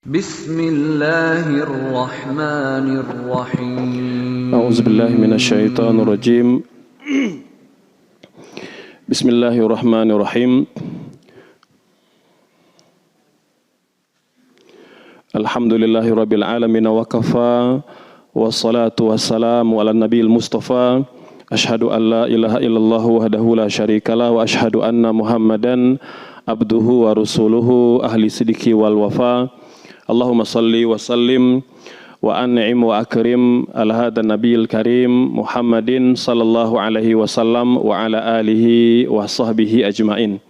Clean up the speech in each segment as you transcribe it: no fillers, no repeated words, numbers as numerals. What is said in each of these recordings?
Bismillahirrahmanirrahim. A'udzubillahi minasyaitonirrajim. Bismillahirrahmanirrahim. Alhamdulillahirabbil alamin wa kafa wassalatu wassalamu ala nabiyil mustafa. Asyhadu an la ilaha illallah wahdahu la syarikalah wa asyhadu anna Muhammadan abduhu wa rasuluhu ahli sidiki wal wafa. Allahumma salli wa sallim wa an'im wa akrim ala hadan nabiyil karim Muhammadin sallallahu alaihi wasallam wa ala alihi wa sahbihi ajmain.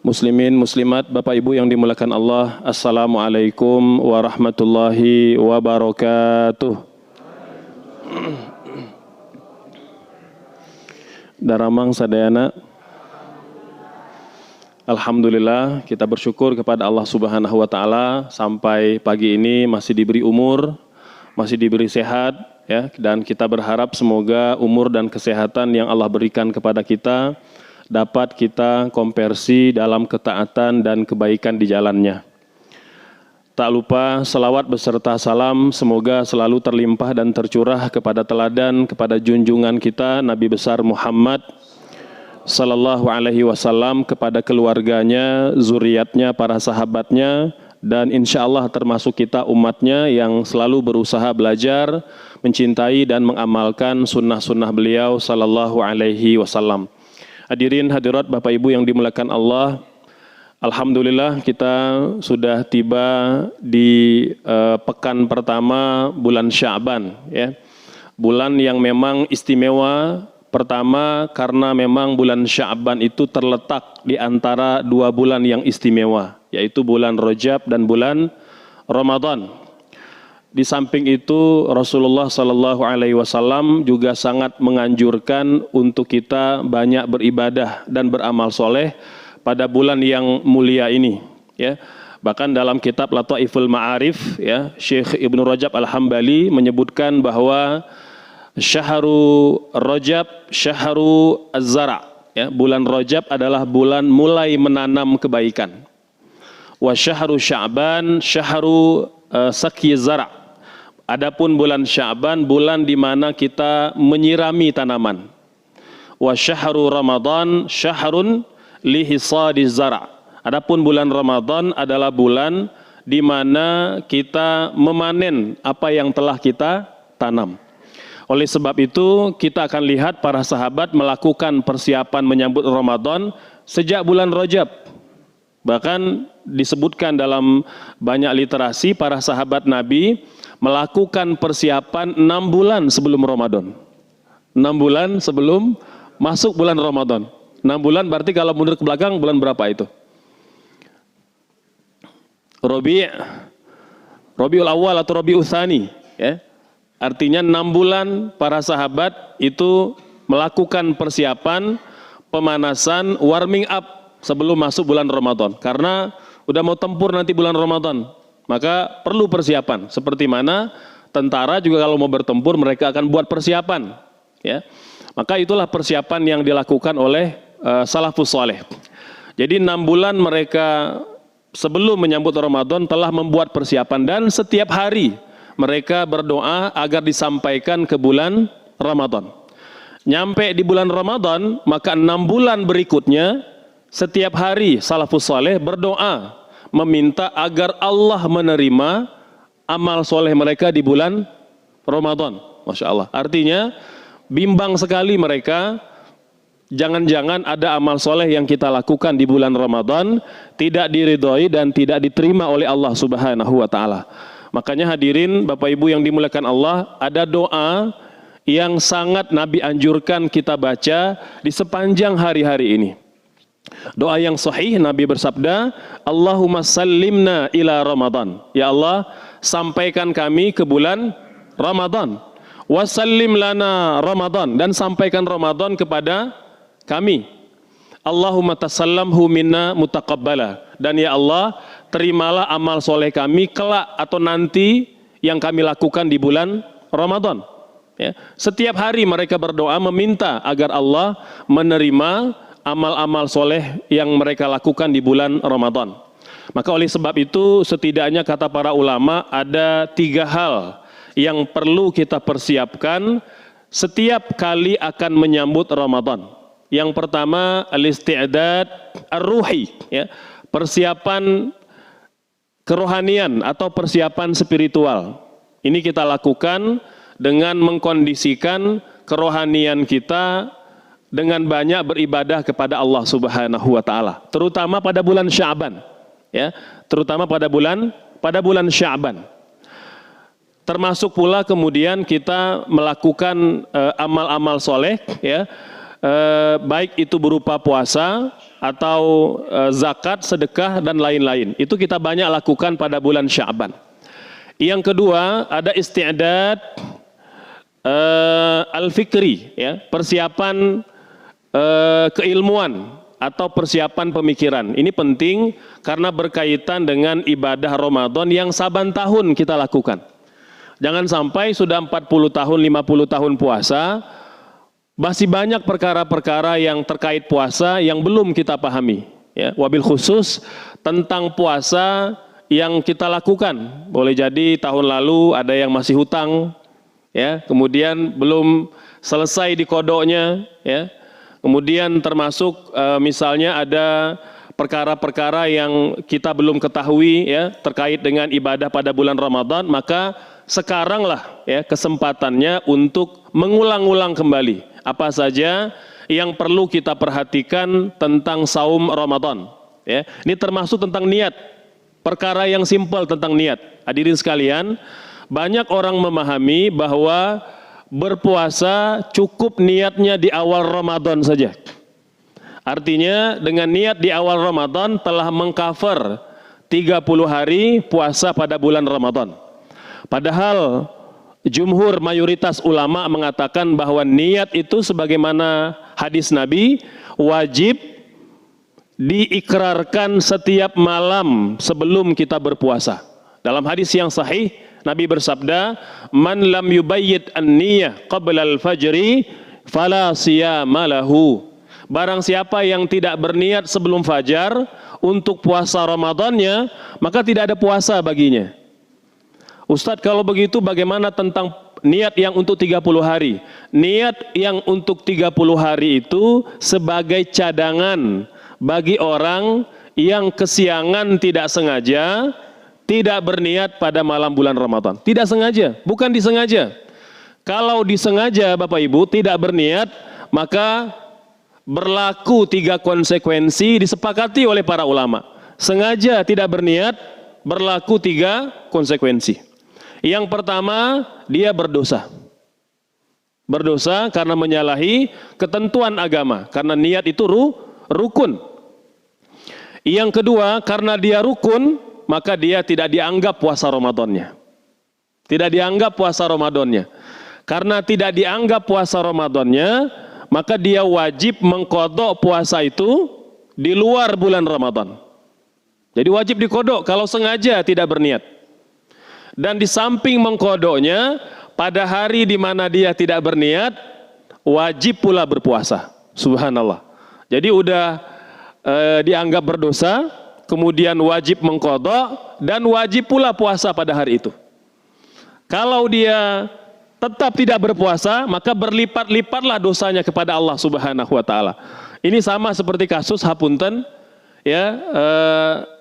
Muslimin, muslimat, Bapak Ibu yang dimuliakan Allah, Assalamualaikum warahmatullahi wabarakatuh. Daramang sadayana. Alhamdulillah, kita bersyukur kepada Allah Subhanahu wa taala sampai pagi ini masih diberi umur, masih diberi sehat ya, dan kita berharap semoga umur dan kesehatan yang Allah berikan kepada kita dapat kita konversi dalam ketaatan dan kebaikan di jalannya. Tak lupa selawat beserta salam semoga selalu terlimpah dan tercurah kepada teladan, kepada junjungan kita Nabi besar Muhammad sallallahu alaihi wasallam, kepada keluarganya, zuriatnya, para sahabatnya, dan insya Allah termasuk kita umatnya yang selalu berusaha belajar, mencintai dan mengamalkan sunnah-sunnah beliau sallallahu alaihi wasallam. Hadirin hadirat Bapak Ibu yang dimuliakan Allah, alhamdulillah kita sudah tiba di pekan pertama bulan Sya'ban ya. Bulan yang memang istimewa. Pertama, karena memang bulan Sya'ban itu terletak di antara dua bulan yang istimewa, yaitu bulan Rajab dan bulan Ramadan. Di samping itu, Rasulullah Sallallahu Alaihi Wasallam juga sangat menganjurkan untuk kita banyak beribadah dan beramal soleh pada bulan yang mulia ini. Ya. Bahkan dalam kitab Lataiful Ma'arif, ya, Syekh Ibnu Rajab Al-Hambali menyebutkan bahwa Syahru Rajab, Syahru Az-Zara, ya, bulan Rajab adalah bulan mulai menanam kebaikan. Wa Syahru Sya'ban, Syahru Saqyi Zara. Adapun bulan Sya'ban, bulan di mana kita menyirami tanaman. Wa Syahru Ramadan, Syahrun lihisadi zara. Adapun bulan Ramadan adalah bulan di mana kita memanen apa yang telah kita tanam. Oleh sebab itu kita akan lihat para sahabat melakukan persiapan menyambut Ramadan sejak bulan Rajab. Bahkan disebutkan dalam banyak literasi para sahabat Nabi melakukan persiapan 6 bulan sebelum Ramadan. 6 bulan sebelum masuk bulan Ramadan. 6 bulan berarti kalau mundur ke belakang bulan berapa itu? Rabiul Awal atau Rabiul Tsani ya. Artinya 6 bulan para sahabat itu melakukan persiapan, pemanasan, warming up sebelum masuk bulan Ramadan. Karena udah mau tempur nanti bulan Ramadan, maka perlu persiapan. Seperti mana tentara juga kalau mau bertempur mereka akan buat persiapan. Ya. Maka itulah persiapan yang dilakukan oleh salafus saleh. Jadi 6 bulan mereka sebelum menyambut Ramadan telah membuat persiapan dan setiap hari mereka berdoa agar disampaikan ke bulan Ramadan. Nyampe di bulan Ramadan, maka 6 bulan berikutnya, setiap hari salafus saleh berdoa, meminta agar Allah menerima amal soleh mereka di bulan Ramadan. Masya Allah. Artinya, bimbang sekali mereka, jangan-jangan ada amal soleh yang kita lakukan di bulan Ramadan, tidak diridhoi dan tidak diterima oleh Allah Subhanahu wa ta'ala. Makanya hadirin Bapak Ibu yang dimuliakan Allah, ada doa yang sangat Nabi anjurkan kita baca di sepanjang hari-hari ini. Doa yang sahih, Nabi bersabda, Allahumma sallimna ila Ramadan. Ya Allah, sampaikan kami ke bulan Ramadan. Wasallim lana Ramadan, dan sampaikan Ramadan kepada kami. Allahumma tasallamhu minna mutaqabbala. Dan ya Allah, terimalah amal soleh kami kelak atau nanti yang kami lakukan di bulan Ramadan. Ya. Setiap hari mereka berdoa meminta agar Allah menerima amal-amal soleh yang mereka lakukan di bulan Ramadan. Maka oleh sebab itu setidaknya kata para ulama ada 3 hal yang perlu kita persiapkan setiap kali akan menyambut Ramadan. Yang pertama al-isti'dad ar-ruhi, ya, persiapan kerohanian atau persiapan spiritual. Ini kita lakukan dengan mengkondisikan kerohanian kita dengan banyak beribadah kepada Allah Subhanahu wa taala, terutama pada bulan Sya'ban, ya, terutama pada bulan Sya'ban. Termasuk pula kemudian kita melakukan amal-amal soleh, ya, baik itu berupa puasa atau zakat, sedekah dan lain-lain. Itu kita banyak lakukan pada bulan Sya'ban. Yang kedua ada isti'dad al-fikri, ya, persiapan keilmuan atau persiapan pemikiran. Ini penting karena berkaitan dengan ibadah Ramadan yang saban tahun kita lakukan. Jangan sampai sudah 40 tahun, 50 tahun puasa, masih banyak perkara-perkara yang terkait puasa yang belum kita pahami. Ya, wabil khusus tentang puasa yang kita lakukan. Boleh jadi tahun lalu ada yang masih hutang, ya, kemudian belum selesai dikodoknya, ya. Kemudian termasuk misalnya ada perkara-perkara yang kita belum ketahui, ya, terkait dengan ibadah pada bulan Ramadan, maka sekaranglah, ya, kesempatannya untuk mengulang-ulang kembali apa saja yang perlu kita perhatikan tentang saum Ramadan, ya. Ini termasuk tentang niat, perkara yang simpel tentang niat. Hadirin sekalian, banyak orang memahami bahwa berpuasa cukup niatnya di awal Ramadan saja. Artinya dengan niat di awal Ramadan telah mengcover 30 hari puasa pada bulan Ramadan. Padahal jumhur mayoritas ulama mengatakan bahwa niat itu sebagaimana hadis Nabi wajib diikrarkan setiap malam sebelum kita berpuasa. Dalam hadis yang sahih Nabi bersabda, "Man lam yubayyit an-niyah qabla al-fajri fala siyama lahu." Barang siapa yang tidak berniat sebelum fajar untuk puasa Ramadannya, maka tidak ada puasa baginya. Ustadz, kalau begitu bagaimana tentang niat yang untuk 30 hari? Niat yang untuk 30 hari itu sebagai cadangan bagi orang yang kesiangan tidak sengaja tidak berniat pada malam bulan Ramadan. Tidak sengaja, bukan disengaja. Kalau disengaja Bapak Ibu tidak berniat, maka berlaku 3 konsekuensi disepakati oleh para ulama. Sengaja tidak berniat, berlaku 3 konsekuensi. Yang pertama, dia berdosa. Berdosa karena menyalahi ketentuan agama, karena niat itu rukun. Yang kedua, karena dia rukun, maka dia tidak dianggap puasa Ramadannya. Tidak dianggap puasa Ramadannya. Karena tidak dianggap puasa Ramadannya, maka dia wajib mengkodok puasa itu di luar bulan Ramadan. Jadi wajib dikodok kalau sengaja tidak berniat. Dan di samping mengkodoknya, pada hari di mana dia tidak berniat, wajib pula berpuasa. Subhanallah. Jadi udah dianggap berdosa, kemudian wajib mengqadha dan wajib pula puasa pada hari itu. Kalau dia tetap tidak berpuasa, maka berlipat-lipatlah dosanya kepada Allah Subhanahu wa taala. Ini sama seperti kasus hapunten, ya,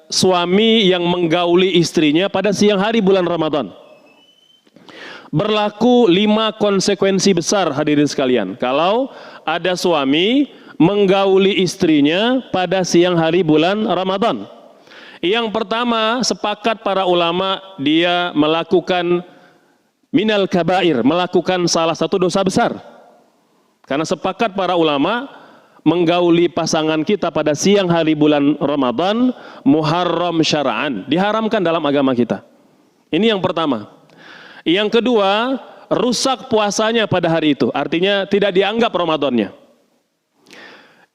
suami yang menggauli istrinya pada siang hari bulan Ramadan. Berlaku 5 konsekuensi besar hadirin sekalian. Kalau ada suami menggauli istrinya pada siang hari bulan Ramadan. Yang pertama, sepakat para ulama dia melakukan minal kabair, melakukan salah satu dosa besar. Karena sepakat para ulama menggauli pasangan kita pada siang hari bulan Ramadan muharram syara'an, diharamkan dalam agama kita. Ini yang pertama. Yang kedua, rusak puasanya pada hari itu, artinya tidak dianggap Ramadannya.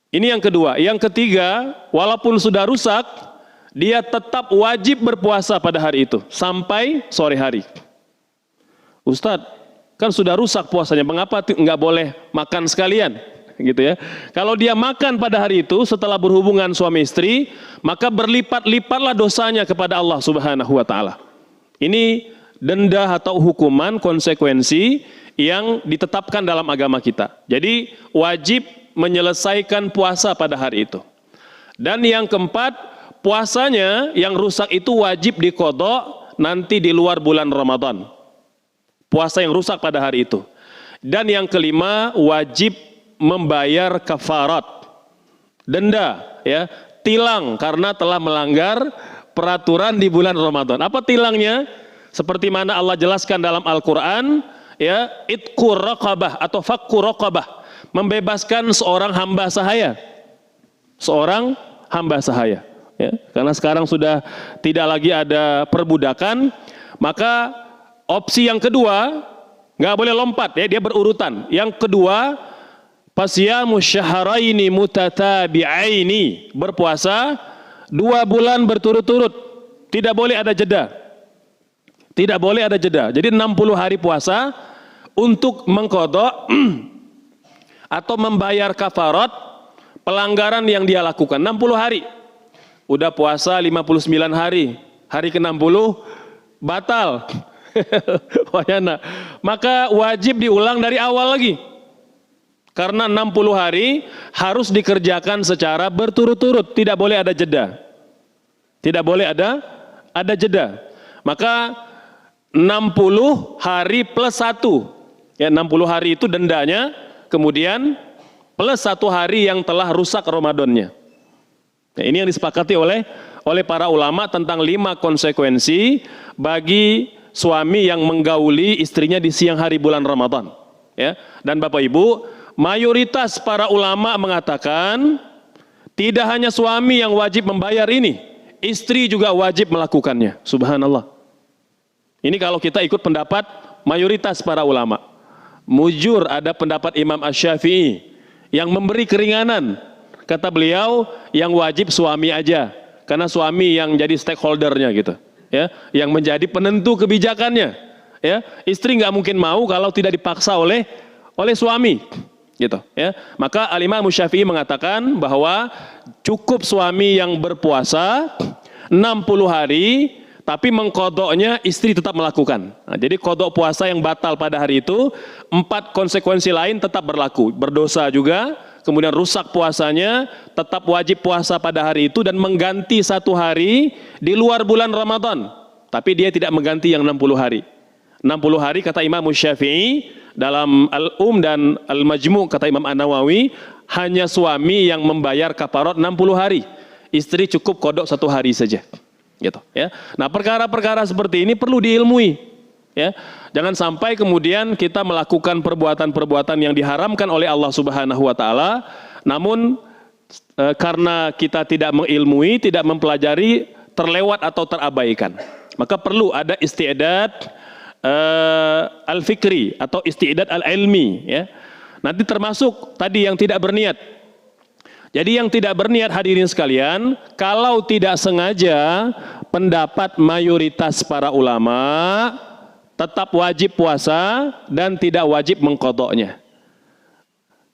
Ini yang kedua. Yang ketiga, walaupun sudah rusak, dia tetap wajib berpuasa pada hari itu sampai sore hari. Ustadz, kan sudah rusak puasanya, mengapa nggak boleh makan sekalian? gitu ya. Kalau dia makan pada hari itu setelah berhubungan suami istri, maka berlipat-lipatlah dosanya kepada Allah Subhanahu wa taala. Ini denda atau hukuman konsekuensi yang ditetapkan dalam agama kita. Jadi wajib menyelesaikan puasa pada hari itu. Dan yang keempat, puasanya yang rusak itu wajib diqadha nanti di luar bulan Ramadan. Puasa yang rusak pada hari itu. Dan yang kelima, wajib membayar kafarat, denda, ya, tilang karena telah melanggar peraturan di bulan Ramadan. Apa tilangnya? Seperti mana Allah jelaskan dalam Al-Quran, ya, itqur raqabah atau fakku raqabah, membebaskan seorang hamba sahaya, seorang hamba sahaya. Ya, karena sekarang sudah tidak lagi ada perbudakan, maka opsi yang kedua, nggak boleh lompat, ya, dia berurutan. Yang kedua, fasyamu syahraini mutatabi'aini, berpuasa 2 bulan berturut-turut, tidak boleh ada jeda. Tidak boleh ada jeda. Jadi 60 hari puasa untuk mengqadha atau membayar kafarat pelanggaran yang dia lakukan. 60 hari. Udah puasa 59 hari. Hari ke-60 batal. Wayana. Maka wajib diulang dari awal lagi. Karena 60 hari harus dikerjakan secara berturut-turut, tidak boleh ada jeda. Tidak boleh ada jeda. Maka 60 hari plus 1. Ya, 60 hari itu dendanya, kemudian plus 1 hari yang telah rusak Ramadannya. Nah, ini yang disepakati oleh para ulama tentang 5 konsekuensi bagi suami yang menggauli istrinya di siang hari bulan Ramadan. Ya, dan Bapak Ibu, mayoritas para ulama mengatakan tidak hanya suami yang wajib membayar ini, istri juga wajib melakukannya. Subhanallah. Ini kalau kita ikut pendapat mayoritas para ulama. Mujur ada pendapat Imam Asy-Syafi'i yang memberi keringanan. Kata beliau, yang wajib suami aja, karena suami yang jadi stakeholdernya gitu, ya, yang menjadi penentu kebijakannya. Ya, istri nggak mungkin mau kalau tidak dipaksa oleh suami, gitu. Ya, maka Al-Imam Syafi'i mengatakan bahwa cukup suami yang berpuasa 60 hari, tapi mengqadha'nya istri tetap melakukan. Nah, jadi qadha' puasa yang batal pada hari itu, 4 konsekuensi lain tetap berlaku. Berdosa juga, kemudian rusak puasanya, tetap wajib puasa pada hari itu dan mengganti 1 hari di luar bulan Ramadan. Tapi dia tidak mengganti yang 60 hari. 60 hari kata Imam Syafi'i dalam dan Al-Majmu' kata Imam An-Nawawi, hanya suami yang membayar kafarat 60 hari. Istri cukup qadha' 1 hari saja. Gitu, ya. Nah, perkara-perkara seperti ini perlu diilmui, ya. Jangan sampai kemudian kita melakukan perbuatan-perbuatan yang diharamkan oleh Allah Subhanahu wa taala, namun karena kita tidak mengilmui, tidak mempelajari, terlewat atau terabaikan. Maka perlu ada isti'dad al-fikri atau isti'dad al-ilmi, ya. Nanti termasuk tadi yang tidak berniat. Jadi yang tidak berniat, hadirin sekalian, kalau tidak sengaja, pendapat mayoritas para ulama tetap wajib puasa dan tidak wajib mengqadha'nya.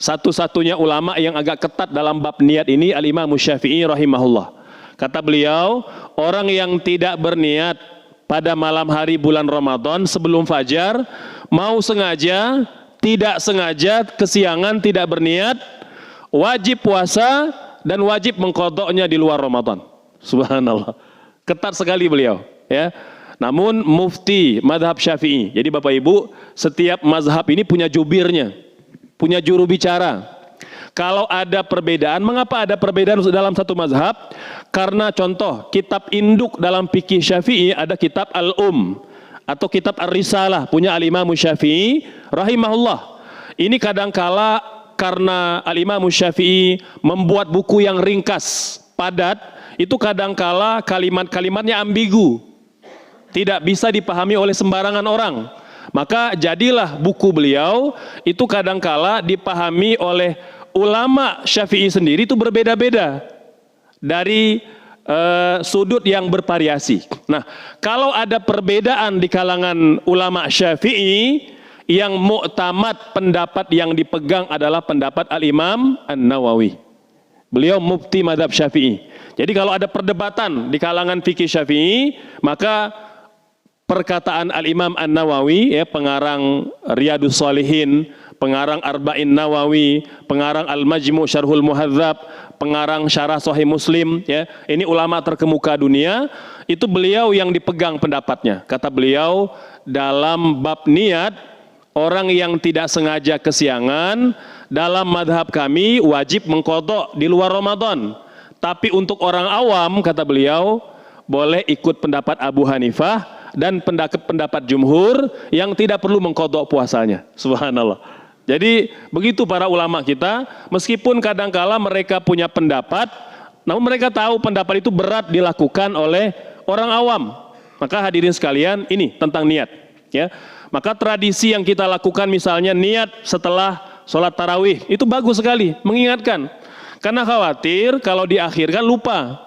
Satu-satunya ulama yang agak ketat dalam bab niat ini Al-Imam Syafi'i rahimahullah. Kata beliau, orang yang tidak berniat pada malam hari bulan Ramadan sebelum fajar, mau sengaja, tidak sengaja, kesiangan, tidak berniat, wajib puasa dan wajib mengqadha'nya di luar Ramadan. Subhanallah. Ketat sekali beliau, ya. Namun mufti mazhab Syafi'i. Jadi Bapak Ibu, setiap mazhab ini punya jubirnya, punya juru bicara. Kalau ada perbedaan, mengapa ada perbedaan dalam satu mazhab? Karena contoh, kitab induk dalam fikih Syafi'i ada kitab atau kitab Ar-Risalah punya Al-Imam Syafi'i rahimahullah. Ini kadangkala karena Al-Imam Syafi'i membuat buku yang ringkas, padat, itu kadangkala kalimat-kalimatnya ambigu, tidak bisa dipahami oleh sembarangan orang. Maka jadilah buku beliau itu kadangkala dipahami oleh ulama Syafi'i sendiri itu berbeda-beda dari sudut yang bervariasi. Nah, kalau ada perbedaan di kalangan ulama Syafi'i, yang mu'tamad, pendapat yang dipegang adalah pendapat Al-Imam An-Nawawi. Beliau mufti mazhab Syafi'i. Jadi kalau ada perdebatan di kalangan fikih Syafi'i, maka perkataan Al-Imam An-Nawawi, ya, pengarang Riyadus Shalihin, pengarang Arba'in Nawawi, pengarang Al-Majmu' Syarhul Muhadzab, pengarang Syarah Sahih Muslim, ya, ini ulama terkemuka dunia, itu beliau yang dipegang pendapatnya. Kata beliau, dalam bab niat, orang yang tidak sengaja kesiangan, dalam madhab kami wajib mengqadha di luar Ramadan. Tapi untuk orang awam, kata beliau, boleh ikut pendapat Abu Hanifah dan pendapat jumhur yang tidak perlu mengqadha puasanya. Subhanallah. Jadi begitu para ulama kita, meskipun kadangkala mereka punya pendapat, namun mereka tahu pendapat itu berat dilakukan oleh orang awam. Maka hadirin sekalian, ini tentang niat, ya. Maka tradisi yang kita lakukan misalnya niat setelah sholat tarawih, itu bagus sekali, mengingatkan. Karena khawatir kalau diakhirkan lupa.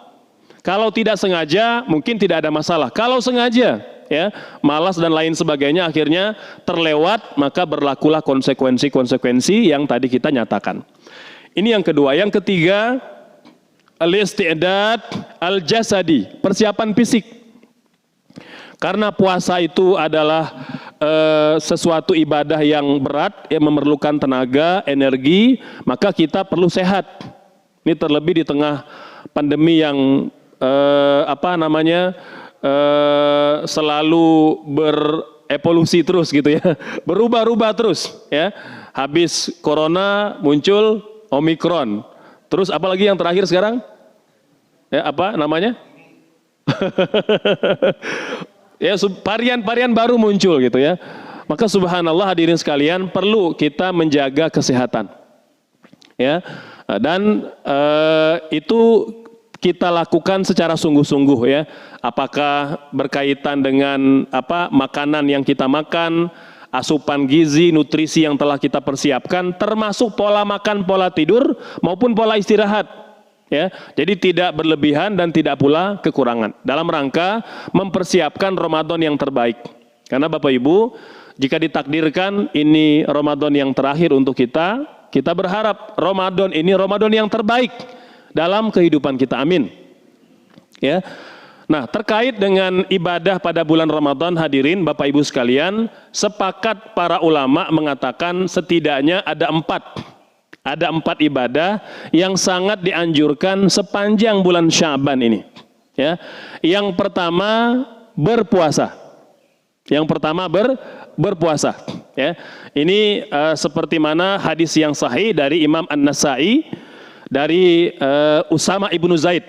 Kalau tidak sengaja mungkin tidak ada masalah. Kalau sengaja, ya, malas dan lain sebagainya akhirnya terlewat, maka berlakulah konsekuensi-konsekuensi yang tadi kita nyatakan. Ini yang kedua. Yang ketiga, al-isti'dad al-jasadi, persiapan fisik. Karena puasa itu adalah sesuatu ibadah yang berat, yang memerlukan tenaga, energi, maka kita perlu sehat. Ini terlebih di tengah pandemi yang selalu berevolusi terus gitu ya, berubah-ubah terus ya. Habis corona muncul Omikron, terus apalagi yang terakhir sekarang? Ya, apa namanya? Ya, varian-varian baru muncul gitu ya. Maka subhanallah hadirin sekalian, perlu kita menjaga kesehatan. Ya. Dan itu kita lakukan secara sungguh-sungguh ya. Apakah berkaitan dengan makanan yang kita makan, asupan gizi, nutrisi yang telah kita persiapkan, termasuk pola makan, pola tidur maupun pola istirahat. Ya, jadi tidak berlebihan dan tidak pula kekurangan dalam rangka mempersiapkan Ramadan yang terbaik. Karena Bapak Ibu, jika ditakdirkan ini Ramadan yang terakhir untuk kita, kita berharap Ramadan ini Ramadan yang terbaik dalam kehidupan kita. Amin. Ya. Nah, terkait dengan ibadah pada bulan Ramadan, hadirin Bapak Ibu sekalian, sepakat para ulama mengatakan setidaknya ada empat ibadah yang sangat dianjurkan sepanjang bulan Sya'ban ini. Ya. Yang pertama berpuasa. Yang pertama berpuasa. Ya. Ini seperti mana hadis yang sahih dari Imam An-Nasai dari Usama ibnu Zaid.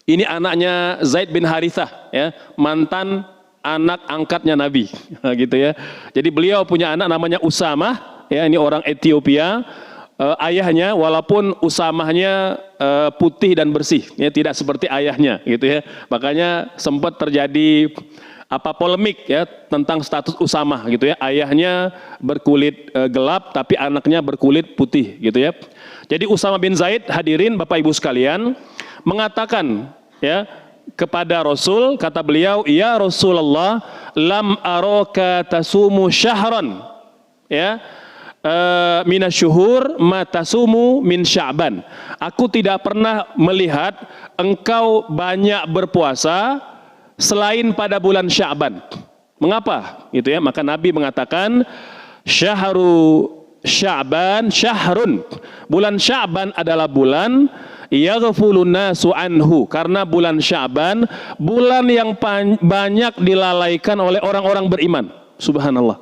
Ini anaknya Zaid bin Harithah, ya, mantan anak angkatnya Nabi, gitu ya. Jadi beliau punya anak namanya Usama, ya, ini orang Ethiopia. Ayahnya walaupun Usamahnya putih dan bersih, ya, tidak seperti ayahnya, gitu ya. Makanya sempat terjadi polemik ya tentang status Usamah, gitu ya. Ayahnya berkulit gelap tapi anaknya berkulit putih, gitu ya. Jadi Usama bin Zaid, hadirin Bapak Ibu sekalian, mengatakan ya kepada Rasul, kata beliau, ya Rasulullah, lam araka tasumu syahran, ya, minasyuhur matasumu min Sya'ban. Aku tidak pernah melihat engkau banyak berpuasa selain pada bulan Sya'ban. Mengapa? Gitu ya. Maka Nabi mengatakan syahru Sya'ban syahrun. Bulan Sya'ban adalah bulan yaghfulun nasu anhu, karena bulan Sya'ban bulan yang banyak dilalaikan oleh orang-orang beriman. Subhanallah.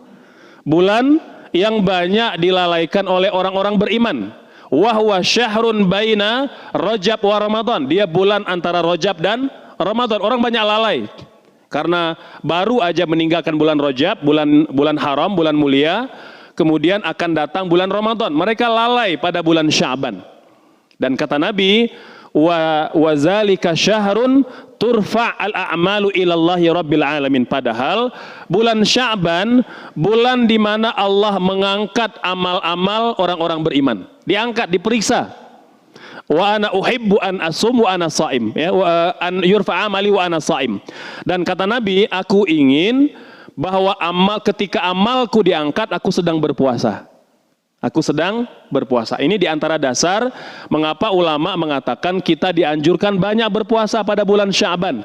Bulan yang banyak dilalaikan oleh orang-orang beriman. Wahwa syahrun baina Rajab wa Ramadan. Dia bulan antara Rajab dan Ramadan. Orang banyak lalai karena baru aja meninggalkan bulan Rajab, bulan haram, bulan mulia. Kemudian akan datang bulan Ramadan. Mereka lalai pada bulan Sya'ban. Dan kata Nabi, wa zalika syahrun turfa' al-a'malu ilallahi rabbil alamin. Padahal bulan Sya'ban bulan di mana Allah mengangkat amal-amal orang-orang beriman. Diangkat, diperiksa. Wa ana uhibbu an asum wa ana shaim, ya, wa an yurfa amali wa ana shaim. Dan kata Nabi, aku ingin bahwa ketika amalku diangkat, aku sedang berpuasa. Aku sedang berpuasa. Ini diantara dasar mengapa ulama mengatakan kita dianjurkan banyak berpuasa pada bulan Sya'ban.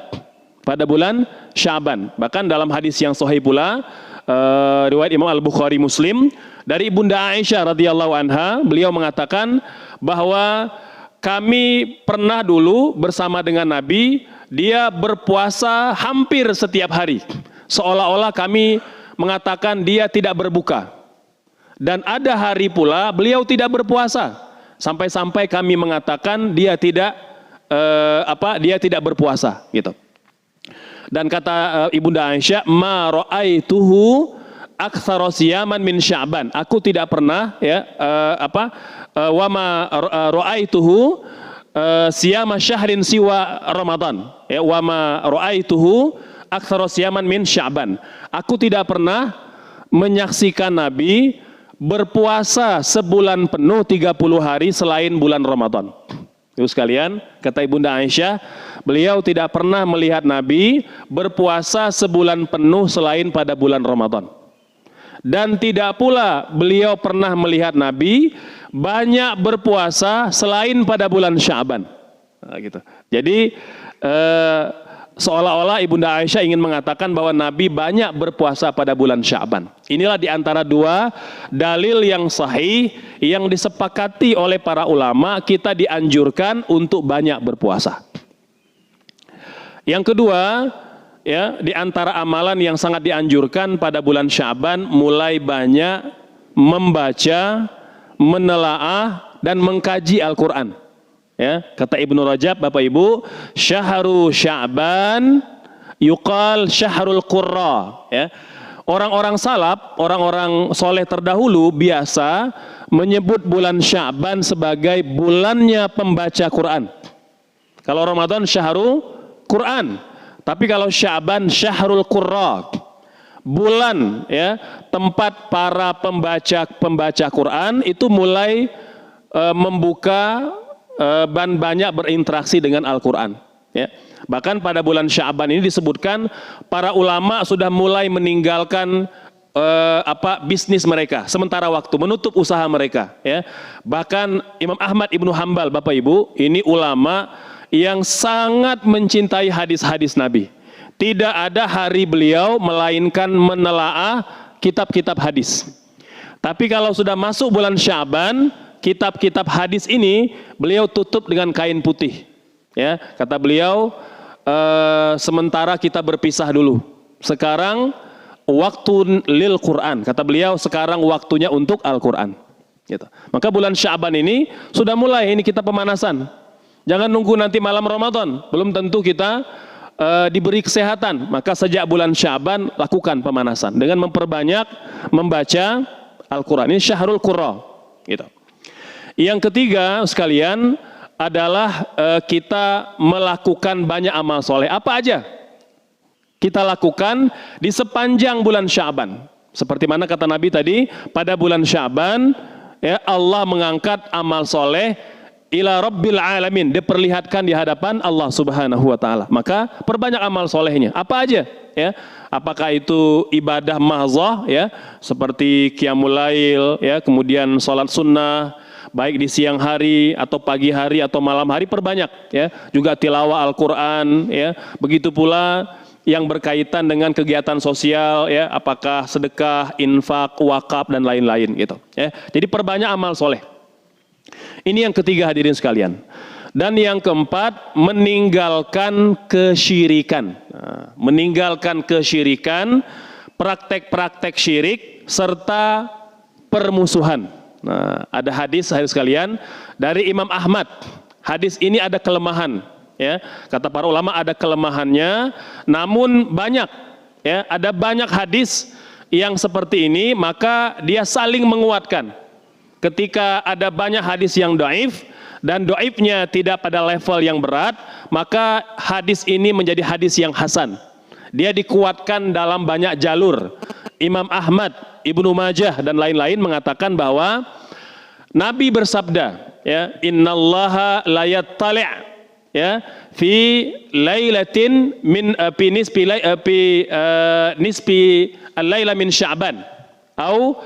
Pada bulan Sya'ban. Bahkan dalam hadis yang sahih pula, riwayat Imam Al-Bukhari Muslim, dari Ibunda Aisyah radhiyallahu anha, beliau mengatakan bahwa kami pernah dulu bersama dengan Nabi, dia berpuasa hampir setiap hari. Seolah-olah kami mengatakan dia tidak berbuka. Dan ada hari pula beliau tidak berpuasa. Sampai-sampai kami mengatakan dia tidak dia tidak berpuasa gitu. Dan kata Ibunda Aisyah, ma ra'aituhu aktsara siyaman min Sya'ban. Aku tidak pernah wa ma ra'aituhu siyama syahrin siwa Ramadan. Ya, wa ma ra'aituhu aktsara siyaman min Sya'ban. Aku tidak pernah menyaksikan Nabi berpuasa sebulan penuh 30 hari selain bulan Ramadan. Ibu sekalian, kata Ibunda Aisyah, beliau tidak pernah melihat Nabi berpuasa sebulan penuh selain pada bulan Ramadan. Dan tidak pula beliau pernah melihat Nabi banyak berpuasa selain pada bulan Sya'ban. Nah, gitu. Jadi seolah-olah Ibunda Aisyah ingin mengatakan bahwa Nabi banyak berpuasa pada bulan Sya'ban. Inilah diantara dua dalil yang sahih yang disepakati oleh para ulama, kita dianjurkan untuk banyak berpuasa. Yang kedua, ya, diantara amalan yang sangat dianjurkan pada bulan Sya'ban, mulai banyak membaca, menelaah, dan mengkaji Al-Quran. Ya, kata Ibnu Rajab, Bapak Ibu, syahru Sya'ban yuqal syahrul qurra. Ya. Orang-orang salaf, orang-orang soleh terdahulu biasa menyebut bulan Sya'ban sebagai bulannya pembaca Quran. Kalau Ramadan syahrul Quran, tapi kalau Sya'ban syahrul qurra. Bulan, ya, tempat para pembaca Quran itu mulai membuka dan banyak berinteraksi dengan Al-Quran. Ya. Bahkan pada bulan Sya'ban ini disebutkan para ulama sudah mulai meninggalkan bisnis mereka sementara waktu, menutup usaha mereka. Ya. Bahkan Imam Ahmad Ibnu Hanbal, Bapak Ibu, ini ulama yang sangat mencintai hadis-hadis Nabi. Tidak ada hari beliau melainkan menelaah kitab-kitab hadis. Tapi kalau sudah masuk bulan Sya'ban, kitab-kitab hadis ini beliau tutup dengan kain putih. Ya, kata beliau, sementara kita berpisah dulu. Sekarang waktu lil Quran. Kata beliau, sekarang waktunya untuk Al-Quran. Gitu. Maka bulan Sya'ban ini sudah mulai, ini kita pemanasan. Jangan nunggu nanti malam Ramadan. Belum tentu kita diberi kesehatan. Maka sejak bulan Sya'ban lakukan pemanasan dengan memperbanyak membaca Al-Quran. Ini syahrul qurra. Gitu. Yang ketiga sekalian adalah kita melakukan banyak amal soleh. Apa aja kita lakukan di sepanjang bulan Sya'ban. Seperti mana kata Nabi tadi, pada bulan Sya'ban, ya, Allah mengangkat amal soleh ila rabbil alamin, diperlihatkan di hadapan Allah subhanahu wa ta'ala. Maka perbanyak amal solehnya. Apa aja? Ya, apakah itu ibadah mahzah, ya, seperti qiyamul lail, ya, kemudian sholat sunnah, baik di siang hari atau pagi hari atau malam hari, perbanyak. Ya, juga tilawah Al-Quran. Ya, begitu pula yang berkaitan dengan kegiatan sosial, ya, apakah sedekah, infak, wakaf, dan lain-lain gitu. Ya, jadi perbanyak amal soleh. Ini yang ketiga hadirin sekalian. Dan yang keempat, meninggalkan kesyirikan. Nah, meninggalkan kesyirikan, praktek-praktek syirik, serta permusuhan. Nah, ada hadis sekalian dari Imam Ahmad. Hadis ini ada kelemahan. Ya, kata para ulama ada kelemahannya, namun banyak. Ya, ada banyak hadis yang seperti ini, maka dia saling menguatkan. Ketika ada banyak hadis yang dhaif dan dhaifnya tidak pada level yang berat, maka hadis ini menjadi hadis yang hasan. Dia dikuatkan dalam banyak jalur. Imam Ahmad, Ibnu Majah dan lain-lain mengatakan bahwa Nabi bersabda, ya, innallaha la yattali' ya, fi lailatin min nisfi al-laila min Sya'ban atau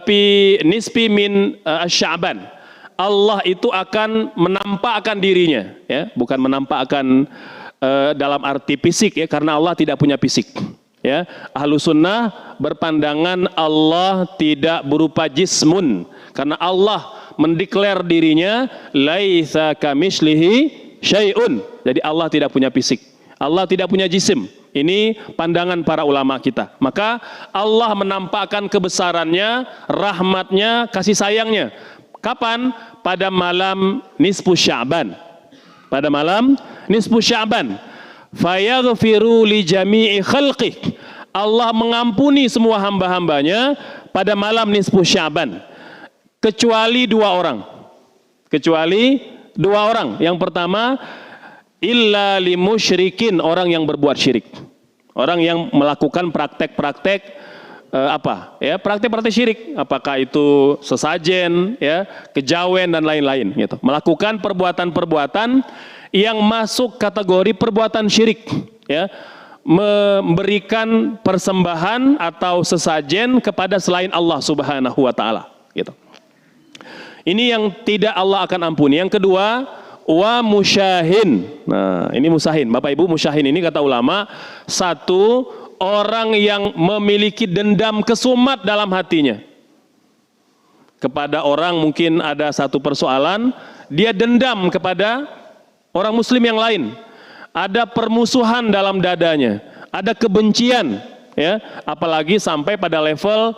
fi nisfi min Sya'ban. Allah itu akan menampakkan dirinya, ya, bukan menampakkan dalam arti fisik, ya, karena Allah tidak punya fisik. Ya, Ahlus Sunnah berpandangan Allah tidak berupa jismun, karena Allah mendeklar dirinya laisa kamitslihi syai'un. Jadi Allah tidak punya fisik, Allah tidak punya jisim. Ini pandangan para ulama kita. Maka Allah menampakkan kebesarannya, rahmatnya, kasih sayangnya. Kapan? Pada malam nisfu Sya'ban. Pada malam nisfu Sya'ban. Fayaghfiru li jami'i khalqih. Allah mengampuni semua hamba-hambanya pada malam nisfu Sya'ban. Kecuali dua orang. Kecuali dua orang. Yang pertama, illa li musyrikin, orang yang berbuat syirik. Orang yang melakukan praktek-praktek praktek-praktek syirik, apakah itu sesajen, ya, kejawen dan lain-lain, gitu. Melakukan perbuatan-perbuatan yang masuk kategori perbuatan syirik, ya, memberikan persembahan atau sesajen kepada selain Allah Subhanahu wa taala, gitu. Ini yang tidak Allah akan ampuni. Yang kedua, wa musyahin. Nah, ini musahin. Bapak Ibu, musyahin ini kata ulama, satu orang yang memiliki dendam kesumat dalam hatinya. Kepada orang mungkin ada satu persoalan, dia dendam kepada orang muslim yang lain. Ada permusuhan dalam dadanya, ada kebencian, ya, apalagi sampai pada level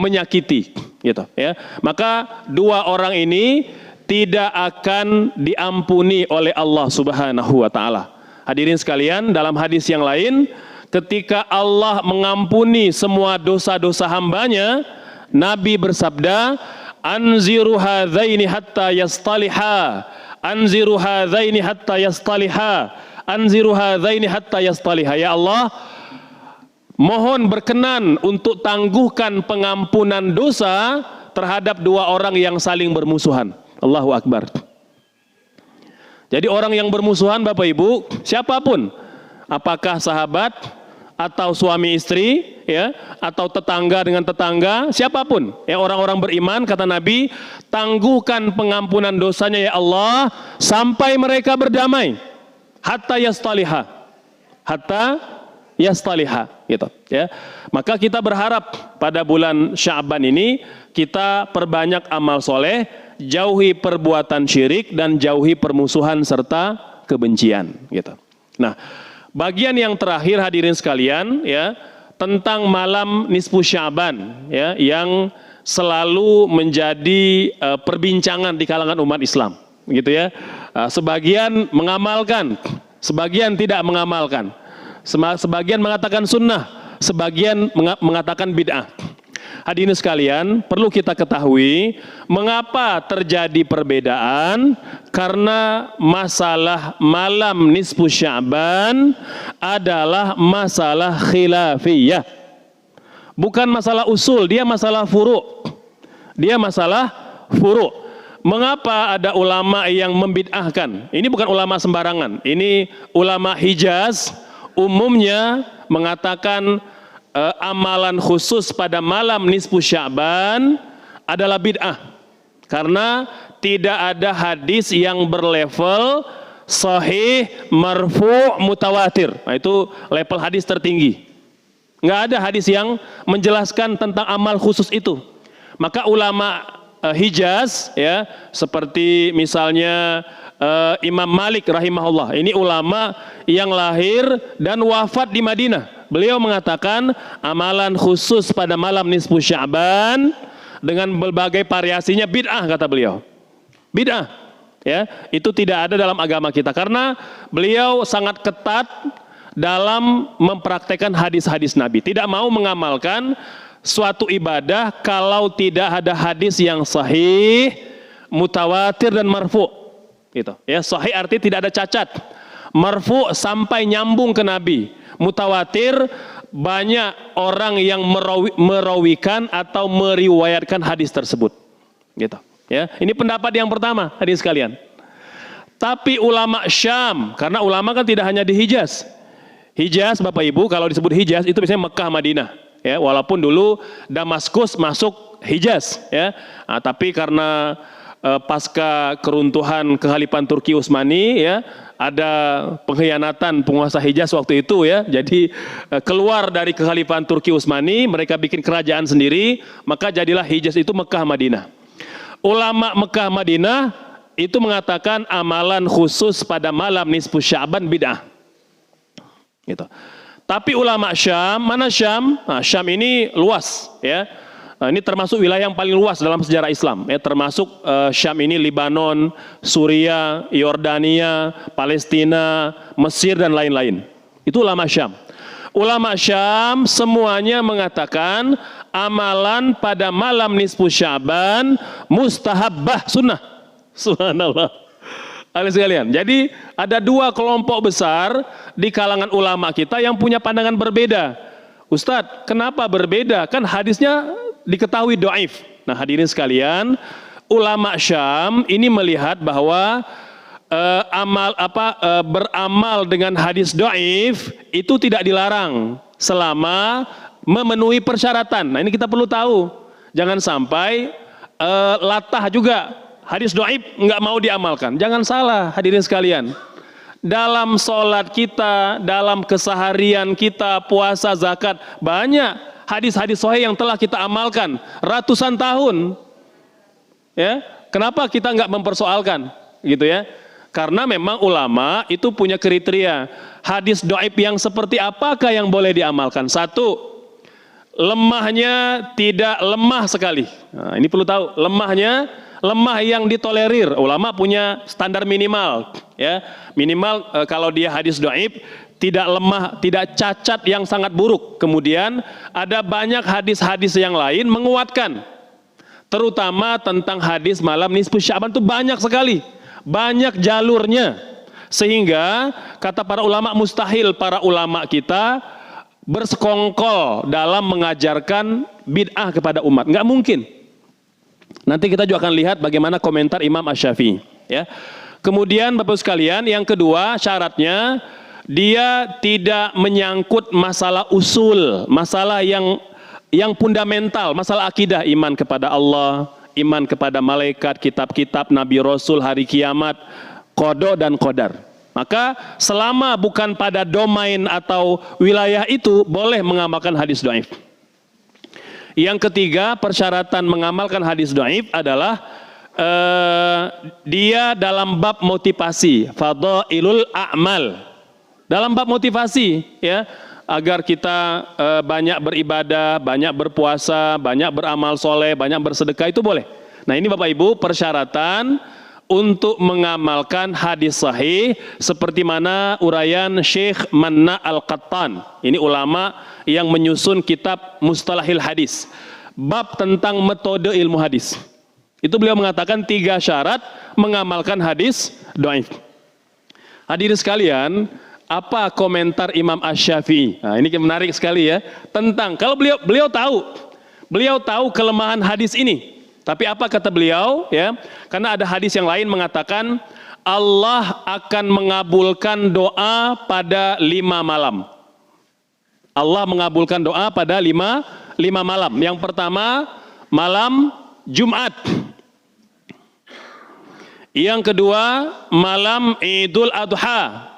menyakiti, gitu, ya. Maka dua orang ini tidak akan diampuni oleh Allah Subhanahu wa taala. Hadirin sekalian, dalam hadis yang lain, ketika Allah mengampuni semua dosa-dosa hambanya, Nabi bersabda, anziru hadzaini hatta yastaliha, anziru hadzaini hatta yastaliha, anziru hadzaini hatta yastaliha. Ya Allah, mohon berkenan untuk tangguhkan pengampunan dosa terhadap dua orang yang saling bermusuhan. Allahu Akbar. Jadi orang yang bermusuhan, Bapak Ibu, siapapun, apakah sahabat atau suami istri, ya, atau tetangga dengan tetangga, siapapun, ya, orang-orang beriman, kata Nabi, tangguhkan pengampunan dosanya ya Allah sampai mereka berdamai, hatta yastaliha, gitu, ya. Maka kita berharap pada bulan Sya'ban ini kita perbanyak amal soleh, jauhi perbuatan syirik dan jauhi permusuhan serta kebencian, gitu. Nah, bagian yang terakhir hadirin sekalian, ya, tentang malam nisfu Sya'ban, ya, yang selalu menjadi perbincangan di kalangan umat Islam, gitu, ya. Sebagian mengamalkan, sebagian tidak mengamalkan. Sebagian mengatakan sunnah, sebagian mengatakan bid'ah. Hadirin sekalian, perlu kita ketahui mengapa terjadi perbedaan, karena masalah malam nisfu Sya'ban adalah masalah khilafiyah. Bukan masalah usul, dia masalah furu'. Dia masalah furu'. Mengapa ada ulama yang membid'ahkan? Ini bukan ulama sembarangan. Ini ulama Hijaz umumnya mengatakan amalan khusus pada malam nisfu Sya'ban adalah bid'ah, karena tidak ada hadis yang berlevel sahih, marfu', mutawatir. Nah, itu level hadis tertinggi. Nggak ada hadis yang menjelaskan tentang amal khusus itu. Maka ulama Hijaz, ya, seperti misalnya Imam Malik rahimahullah, ini ulama yang lahir dan wafat di Madinah. Beliau mengatakan amalan khusus pada malam nisfu Sya'ban dengan berbagai variasinya bid'ah, kata beliau. Bid'ah, ya, itu tidak ada dalam agama kita, karena beliau sangat ketat dalam mempraktekkan hadis-hadis Nabi. Tidak mau mengamalkan suatu ibadah kalau tidak ada hadis yang sahih, mutawatir dan marfu'. Gitu. Ya, sahih arti tidak ada cacat. Marfu' sampai nyambung ke Nabi. Mutawatir banyak orang yang merawikan atau meriwayatkan hadis tersebut. Gitu. Ya, ini pendapat yang pertama, hadis sekalian. Tapi ulama Syam, karena ulama kan tidak hanya di Hijaz. Hijaz Bapak Ibu, kalau disebut Hijaz itu biasanya Mekah, Madinah. Ya, walaupun dulu Damaskus masuk Hijaz, ya. Nah, tapi karena pasca keruntuhan kekhalifahan Turki Utsmani, ya, ada pengkhianatan penguasa Hijaz waktu itu, ya. Jadi keluar dari kekhalifahan Turki Utsmani, mereka bikin kerajaan sendiri, maka jadilah Hijaz itu Mekah, Madinah. Ulama Mekah, Madinah itu mengatakan amalan khusus pada malam nisfu Sya'ban bid'ah. Gitu. Tapi ulama Syam, mana Syam? Nah, Syam ini luas, ya. Nah, ini termasuk wilayah yang paling luas dalam sejarah Islam, ya, termasuk Syam ini Lebanon, Suriah, Yordania, Palestina, Mesir dan lain-lain. Itu ulama Syam. Ulama Syam semuanya mengatakan amalan pada malam nisfu Sya'ban mustahabbah, sunnah. Subhanallah. Alis sekalian. Jadi ada dua kelompok besar di kalangan ulama kita yang punya pandangan berbeda. Ustadz, kenapa berbeda? Kan hadisnya diketahui dhaif. Nah, hadirin sekalian, ulama Syam ini melihat bahwa beramal dengan hadis dhaif itu tidak dilarang selama memenuhi persyaratan. Nah, ini kita perlu tahu. Jangan sampai latah juga. Hadis dhaif nggak mau diamalkan. Jangan salah hadirin sekalian. Dalam sholat kita, dalam keseharian kita, puasa, zakat, banyak hadis-hadis sahih yang telah kita amalkan ratusan tahun. Ya, kenapa kita nggak mempersoalkan, gitu ya? Karena memang ulama itu punya kriteria. Hadis dhaif yang seperti apakah yang boleh diamalkan? Satu, lemahnya tidak lemah sekali. Nah, ini perlu tahu, lemah yang ditolerir. Ulama punya standar minimal, ya. Minimal kalau dia hadis dhaif tidak lemah, tidak cacat yang sangat buruk. Kemudian ada banyak hadis-hadis yang lain menguatkan. Terutama tentang hadis malam nisfu Sya'ban itu banyak sekali. Banyak jalurnya. Sehingga kata para ulama mustahil para ulama kita bersekongkol dalam mengajarkan bid'ah kepada umat. Nggak mungkin. Nanti kita juga akan lihat bagaimana komentar Imam Asy-Syafi'i, ya. Kemudian Bapak sekalian, yang kedua syaratnya dia tidak menyangkut masalah usul, masalah yang fundamental, masalah akidah, iman kepada Allah, iman kepada malaikat, kitab-kitab, nabi rasul, hari kiamat, qada dan qadar. Maka selama bukan pada domain atau wilayah itu boleh mengamalkan hadis dhaif. Yang ketiga, persyaratan mengamalkan hadis dhaif adalah dia dalam bab motivasi, fadhailul a'mal. Dalam bab motivasi, ya, agar kita banyak beribadah, banyak berpuasa, banyak beramal soleh, banyak bersedekah, itu boleh. Nah, ini Bapak Ibu persyaratan untuk mengamalkan hadis sahih seperti mana uraian Syekh Manna Al-Qattan. Ini ulama yang menyusun kitab Mustalahil Hadis, bab tentang metode ilmu hadis. Itu beliau mengatakan 3 syarat mengamalkan hadis dhaif. Hadirin sekalian, apa komentar Imam Asy-Syafi'i? Nah, ini menarik sekali, ya, tentang kalau beliau tahu kelemahan hadis ini. Tapi apa kata beliau, ya? Karena ada hadis yang lain mengatakan Allah akan mengabulkan doa pada 5 malam. Allah mengabulkan doa pada 5 malam. Yang pertama malam Jumat. Yang kedua malam Idul Adha.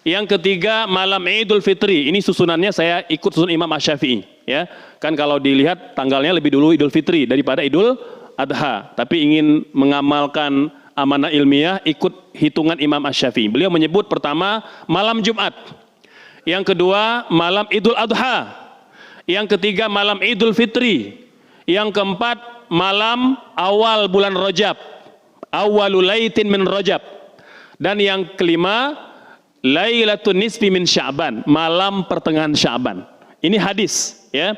Yang ketiga malam Idul Fitri. Ini susunannya saya ikut susun Imam Asy-Syafi'i, ya. Kan kalau dilihat tanggalnya lebih dulu Idul Fitri daripada Idul Adha. Tapi ingin mengamalkan amanah ilmiah, ikut hitungan Imam Asy-Syafi'i. Beliau menyebut pertama malam Jumat. Yang kedua malam Idul Adha. Yang ketiga malam Idul Fitri. Yang keempat malam awal bulan Rajab. Awwalul laitin min Rajab. Dan yang kelima Lailatun nisfi min Sya'ban, malam pertengahan Sya'ban. Ini hadis, ya.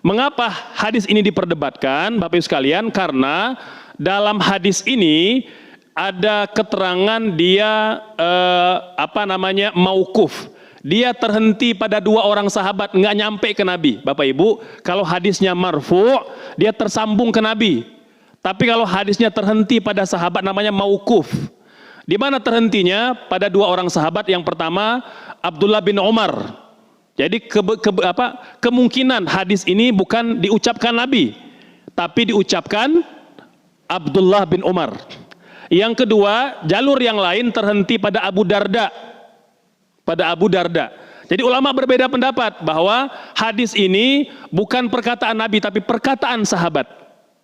Mengapa hadis ini diperdebatkan, Bapak Ibu sekalian? Karena dalam hadis ini ada keterangan dia mauquf. Dia terhenti pada 2 orang sahabat, nggak nyampe ke Nabi. Bapak Ibu, kalau hadisnya marfu', dia tersambung ke Nabi. Tapi kalau hadisnya terhenti pada sahabat namanya mauquf. Di mana terhentinya? Pada dua orang sahabat. Yang pertama Abdullah bin Umar. Jadi kemungkinan hadis ini bukan diucapkan Nabi, tapi diucapkan Abdullah bin Umar. Yang kedua, jalur yang lain terhenti pada Abu Darda. Pada Abu Darda. Jadi ulama berbeda pendapat bahwa hadis ini bukan perkataan Nabi tapi perkataan sahabat.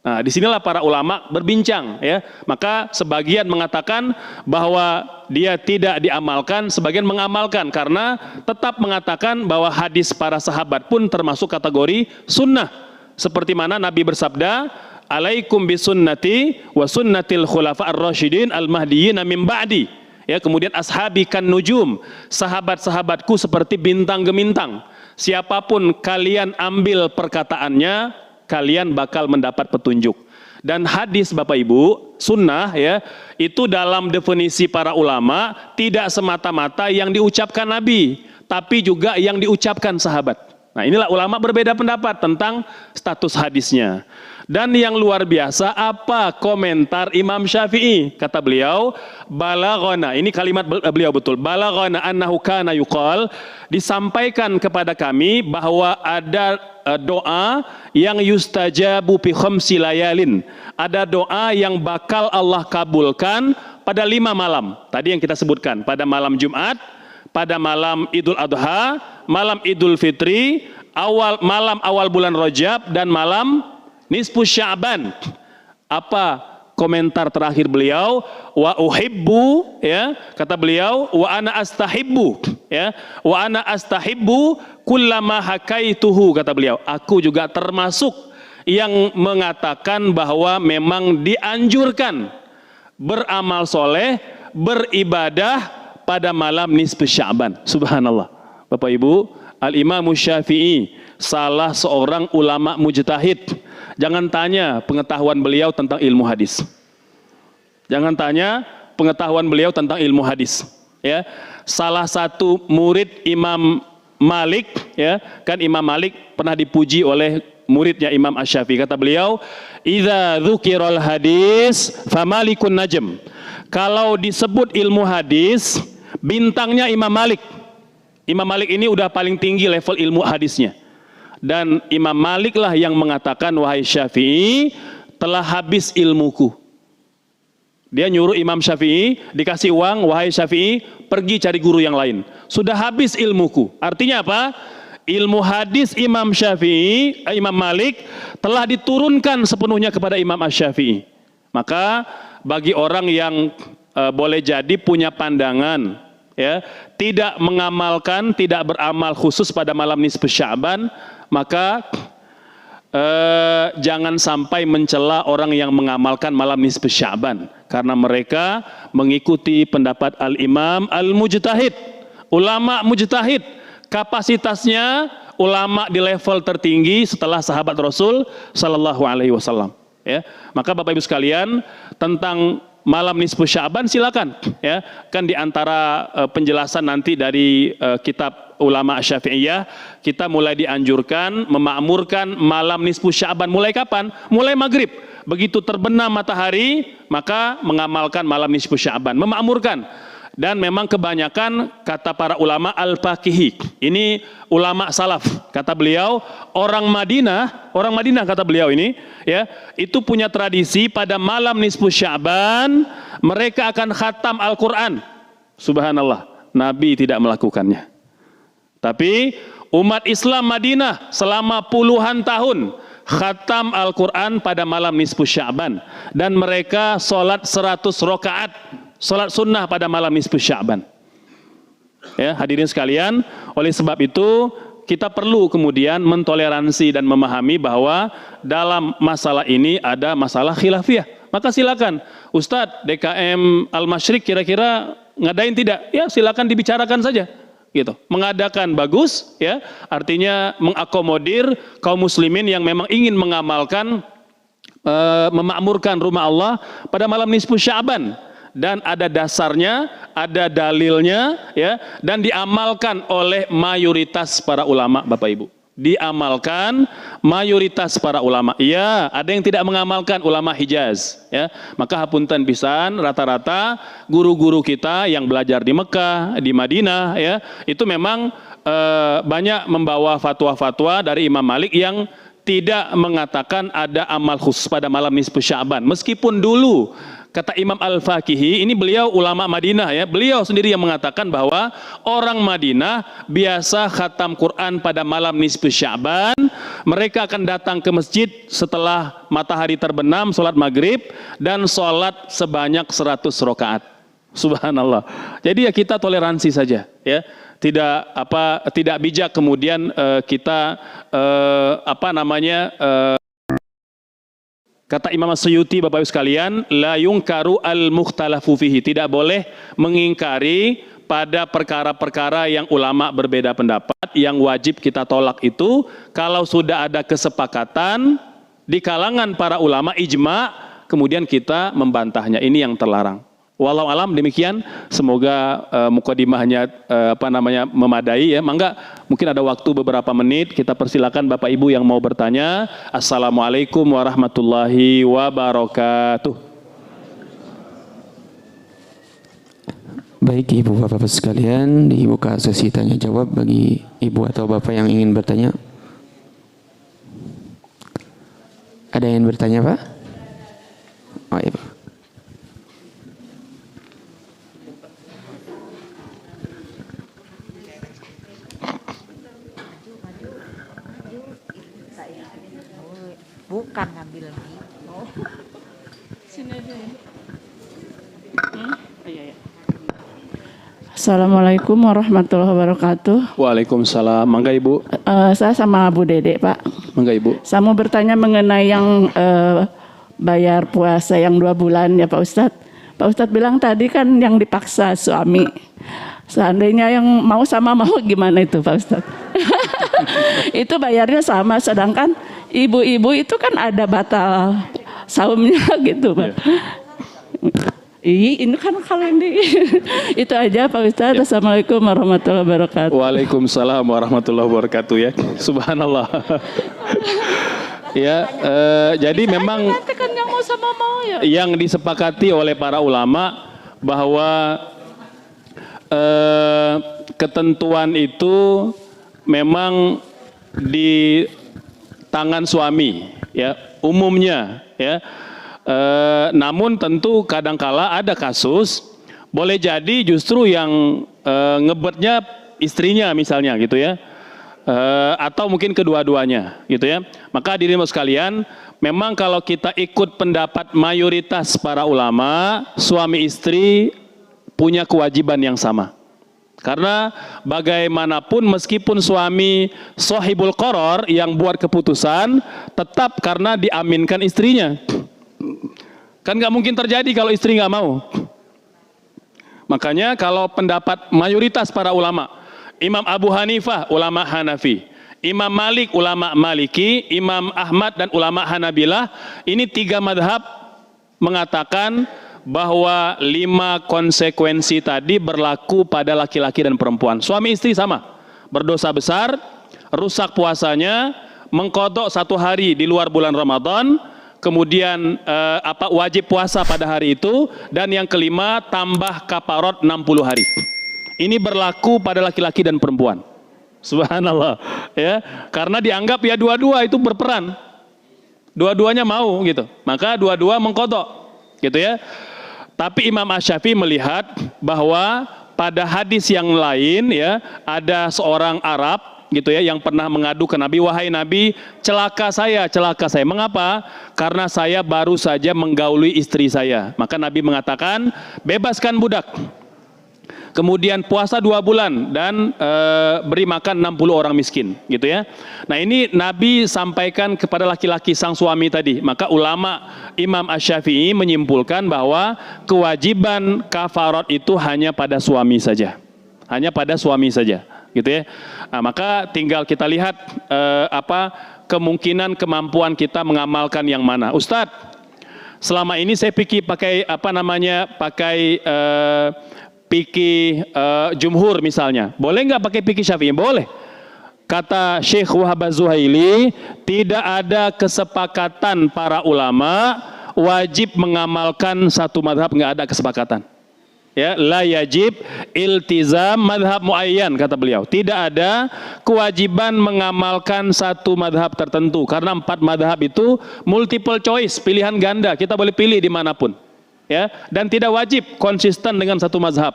Nah, disinilah para ulama berbincang, ya. Maka sebagian mengatakan bahwa dia tidak diamalkan, sebagian mengamalkan karena tetap mengatakan bahwa hadis para sahabat pun termasuk kategori sunnah. Seperti mana Nabi bersabda, "Alaikum bisunnati wa sunnatil khulafa ar-rasyidin al-mahdiyyin min ba'di." Ya, kemudian ashabi kan nujum, sahabat-sahabatku seperti bintang gemintang. Siapapun kalian ambil perkataannya, kalian bakal mendapat petunjuk. Dan hadis Bapak Ibu, sunnah ya, itu dalam definisi para ulama tidak semata-mata yang diucapkan Nabi, tapi juga yang diucapkan sahabat. Nah, inilah ulama berbeda pendapat tentang status hadisnya. Dan yang luar biasa, apa komentar Imam Syafi'i? Kata beliau, balaghana, ini kalimat beliau betul, balaghana annahu kana yuqal, disampaikan kepada kami bahwa ada doa yang yustajabu fi khamsi layalin. Ada doa yang bakal Allah kabulkan pada 5 malam. Tadi yang kita sebutkan, pada malam Jumat, pada malam Idul Adha, malam Idul Fitri, malam awal bulan Rajab, dan malam nisfu Sya'ban. Apa komentar terakhir beliau? Wa uhibbu, ya, kata beliau, wa ana astahibbu, ya, wa ana astahibbu kullama hakaituhu, kata beliau. Aku juga termasuk yang mengatakan bahwa memang dianjurkan beramal soleh, beribadah pada malam nisfu Sya'ban. Subhanallah. Bapak Ibu, Al-Imam Syafi'i salah seorang ulama mujtahid. Jangan tanya pengetahuan beliau tentang ilmu hadis. Jangan tanya pengetahuan beliau tentang ilmu hadis. Ya, salah satu murid Imam Malik, ya, kan Imam Malik pernah dipuji oleh muridnya Imam Asy-Syafi'i. Kata beliau, "Idza dzukiral hadis famalikun najm." Kalau disebut ilmu hadis, bintangnya Imam Malik. Imam Malik ini udah paling tinggi level ilmu hadisnya. Dan Imam Malik lah yang mengatakan, wahai Syafi'i, telah habis ilmuku. Dia nyuruh Imam Syafi'i, dikasih uang, wahai Syafi'i, pergi cari guru yang lain. Sudah habis ilmuku. Artinya apa? Ilmu hadis Imam Syafi'i, Imam Malik telah diturunkan sepenuhnya kepada Imam Asy-Syafi'i. Maka bagi orang yang boleh jadi punya pandangan, ya, tidak mengamalkan, tidak beramal khusus pada malam nisfu Sya'ban, maka jangan sampai mencela orang yang mengamalkan malam nisfu Sya'ban, karena mereka mengikuti pendapat Al-Imam Al-Mujtahid, ulama mujtahid, kapasitasnya ulama di level tertinggi setelah sahabat Rasul sallallahu alaihi wasallam, ya. Maka Bapak Ibu sekalian, tentang malam nisfu Sya'ban silakan, ya, kan di antara penjelasan nanti dari kitab ulama Syafi'iyah, kita mulai dianjurkan memakmurkan malam nisfu Sya'ban. Mulai kapan? Mulai maghrib. Begitu terbenam matahari, maka mengamalkan malam nisfu Sya'ban, memakmurkan. Dan memang kebanyakan kata para ulama al-faqihi, ini ulama salaf, kata beliau, orang Madinah kata beliau ini, ya, itu punya tradisi pada malam nisfu Sya'ban mereka akan khatam Al-Quran. Subhanallah, Nabi tidak melakukannya. Tapi umat Islam Madinah selama puluhan tahun khatam Al-Quran pada malam nisfu Sya'ban, dan mereka sholat 100 rakaat, sholat sunnah pada malam nisfu Sya'ban. Ya, hadirin sekalian, oleh sebab itu kita perlu kemudian mentoleransi dan memahami bahwa dalam masalah ini ada masalah khilafiyah. Maka silakan, Ustadz DKM Al-Masyriq kira-kira ngadain tidak? Ya silakan dibicarakan saja. Gitu. Mengadakan bagus, ya, artinya mengakomodir kaum muslimin yang memang ingin mengamalkan, memakmurkan rumah Allah pada malam nisfu Sya'ban, dan ada dasarnya, ada dalilnya, ya, dan diamalkan oleh mayoritas para ulama, Bapak Ibu. diamalkan mayoritas para ulama. Ya, ada yang tidak mengamalkan, ulama Hijaz, ya. Maka hapunten pisan, rata-rata guru-guru kita yang belajar di Mekah, di Madinah, ya, itu memang banyak membawa fatwa-fatwa dari Imam Malik yang tidak mengatakan ada amal khusus pada malam nisfu Sya'ban. Meskipun dulu kata Imam Al-Faqihi, ini beliau ulama Madinah, ya, beliau sendiri yang mengatakan bahwa orang Madinah biasa khatam Quran pada malam nisfu Sya'ban. Mereka akan datang ke masjid setelah matahari terbenam, sholat maghrib, dan sholat sebanyak 100 rakaat. Subhanallah. Jadi ya kita toleransi saja, ya. Tidak bijak kemudian kita kata Imam As-Suyuti, Bapak Ibu sekalian, la yungkaru al-mukhtalafu fihi, tidak boleh mengingkari pada perkara-perkara yang ulama berbeda pendapat. Yang wajib kita tolak itu kalau sudah ada kesepakatan di kalangan para ulama ijma, kemudian kita membantahnya. Ini yang terlarang. Walau alam, demikian, semoga mukadimahnya memadai, ya. Mangga, mungkin ada waktu beberapa menit, kita persilakan Bapak Ibu yang mau bertanya. Assalamualaikum warahmatullahi wabarakatuh. Baik Ibu Bapak sekalian, dibuka sesi tanya jawab bagi Ibu atau Bapak yang ingin bertanya. Ada yang bertanya, Pak? Oh, iya, Pak. Bukan ngambil mie. Oh. Sini aja ya. Iya. Assalamualaikum warahmatullahi wabarakatuh. Waalaikumsalam. Mangga Ibu. Saya sama Bu Dede, Pak. Mangga Ibu. Saya mau bertanya mengenai yang bayar puasa yang 2 bulan ya Pak Ustadz. Pak Ustadz bilang tadi kan yang dipaksa suami. Seandainya yang mau sama mau gimana itu Pak Ustadz? Itu bayarnya sama, sedangkan ibu-ibu itu kan ada batal saumnya gitu Pak. Ini kan kalau ini itu aja Pak Ustadz. Assalamualaikum warahmatullahi wabarakatuh. Waalaikumsalam warahmatullahi wabarakatuh, ya. Subhanallah. Ya, jadi memang kan yang mau sama mau ya. Yang disepakati oleh para ulama bahwa ketentuan itu memang di tangan suami, ya, umumnya, ya. Namun tentu kadangkala ada kasus boleh jadi justru yang ngebetnya istrinya misalnya gitu, ya, atau mungkin kedua-duanya gitu, ya. Maka hadirin sekalian, memang kalau kita ikut pendapat mayoritas para ulama, suami istri punya kewajiban yang sama. Karena bagaimanapun meskipun suami sohibul qoror yang buat keputusan, tetap karena diaminkan istrinya. Kan nggak mungkin terjadi kalau istri nggak mau. Makanya kalau pendapat mayoritas para ulama, Imam Abu Hanifah ulama Hanafi, Imam Malik ulama Maliki, Imam Ahmad dan ulama Hanabilah, ini 3 madhab mengatakan bahwa 5 konsekuensi tadi berlaku pada laki-laki dan perempuan. Suami istri sama, berdosa besar, rusak puasanya, mengkodok 1 hari di luar bulan Ramadan, kemudian wajib puasa pada hari itu, dan yang kelima tambah kafarot 60 hari. Ini berlaku pada laki-laki dan perempuan. Subhanallah, ya, karena dianggap ya dua-dua itu berperan, dua-duanya mau gitu, maka dua-dua mengkodok gitu, ya. Tapi Imam Asy-Syafi'i melihat bahwa pada hadis yang lain, ya, ada seorang Arab gitu, ya, yang pernah mengadu ke Nabi, wahai Nabi, celaka saya. Mengapa? Karena saya baru saja menggauli istri saya. Maka Nabi mengatakan, bebaskan budak, kemudian puasa 2 bulan dan beri makan 60 orang miskin, gitu, ya. Nah, ini Nabi sampaikan kepada laki-laki sang suami tadi. Maka ulama Imam Asy-Syafi'i menyimpulkan bahwa kewajiban kafarat itu hanya pada suami saja, gitu, ya. Nah, maka tinggal kita lihat kemungkinan kemampuan kita mengamalkan yang mana. Ustadz, selama ini saya pikir pakai fikih jumhur misalnya, boleh nggak pakai fikih Syafi'i? Boleh. kata Syekh Wahab Az-Zuhaili, tidak ada kesepakatan para ulama wajib mengamalkan satu madhab, nggak ada kesepakatan. Ya, la yajib iltizam madhab muayyan, kata beliau. Tidak ada kewajiban mengamalkan satu madhab tertentu, karena 4 madhab itu multiple choice, pilihan ganda, kita boleh pilih dimanapun. Ya, dan tidak wajib konsisten dengan satu mazhab.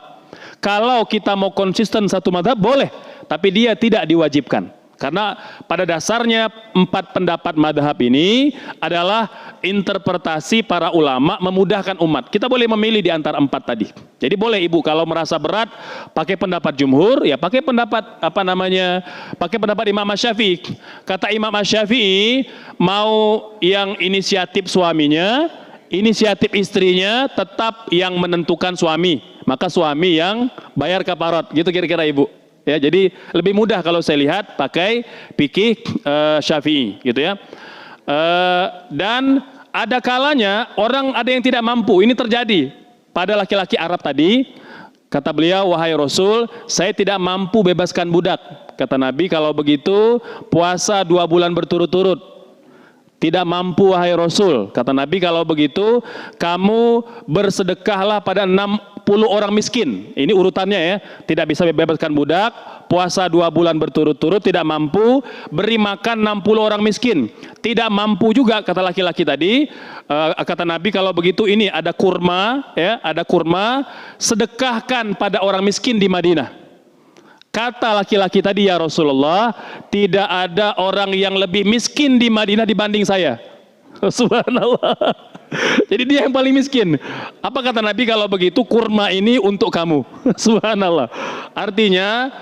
Kalau kita mau konsisten satu mazhab boleh, tapi dia tidak diwajibkan. Karena pada dasarnya 4 pendapat madhab ini adalah interpretasi para ulama memudahkan umat. Kita boleh memilih di antara 4 tadi. Jadi boleh ibu kalau merasa berat pakai pendapat jumhur, ya pakai pendapat pakai pendapat Imam Asy-Syafi'i. Kata Imam Asy-Syafi'i, mau yang inisiatif suaminya, inisiatif istrinya, tetap yang menentukan suami. Maka suami yang bayar kafarat, gitu kira-kira ibu. Ya, jadi lebih mudah kalau saya lihat pakai fikih Syafi'i, gitu ya. Dan ada kalanya orang ada yang tidak mampu. Ini terjadi pada laki-laki Arab tadi. Kata beliau, wahai Rasul, saya tidak mampu bebaskan budak. Kata Nabi, kalau begitu puasa 2 bulan berturut-turut. Tidak mampu wahai Rasul, kata Nabi, kalau begitu kamu bersedekahlah pada 60 orang miskin. Ini urutannya ya, tidak bisa bebaskan budak, puasa 2 bulan berturut-turut, tidak mampu, beri makan 60 orang miskin. Tidak mampu juga, kata laki-laki tadi, kata Nabi, kalau begitu ini ada kurma, ya, ada kurma, sedekahkan pada orang miskin di Madinah. Kata laki-laki tadi, ya Rasulullah, tidak ada orang yang lebih miskin di Madinah dibanding saya. Subhanallah. Jadi dia yang paling miskin. Apa kata Nabi, kalau begitu kurma ini untuk kamu. Subhanallah. Artinya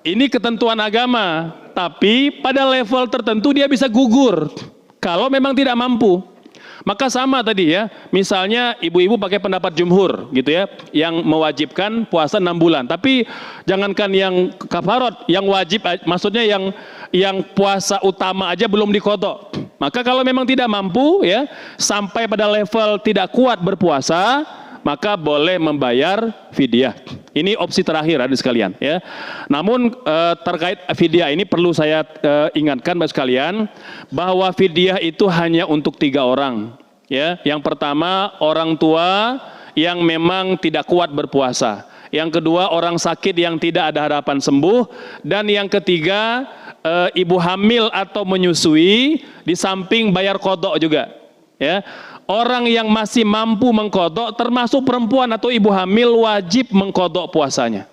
ini ketentuan agama, tapi pada level tertentu dia bisa gugur kalau memang tidak mampu. Maka sama tadi ya, misalnya ibu-ibu pakai pendapat jumhur gitu ya, yang mewajibkan puasa 6 bulan. Tapi jangankan yang kafarat, yang wajib, maksudnya yang puasa utama aja belum diqadha. Maka kalau memang tidak mampu ya, sampai pada level tidak kuat berpuasa, maka boleh membayar fidyah. Ini opsi terakhir adik sekalian ya. Namun terkait fidyah ini perlu saya ingatkan bagi sekalian bahwa fidyah itu hanya untuk 3 orang ya. Yang pertama, orang tua yang memang tidak kuat berpuasa. Yang kedua, orang sakit yang tidak ada harapan sembuh, dan yang ketiga, ibu hamil atau menyusui, di samping bayar qadha juga ya. Orang yang masih mampu mengqadha, termasuk perempuan atau ibu hamil, wajib mengqadha puasanya.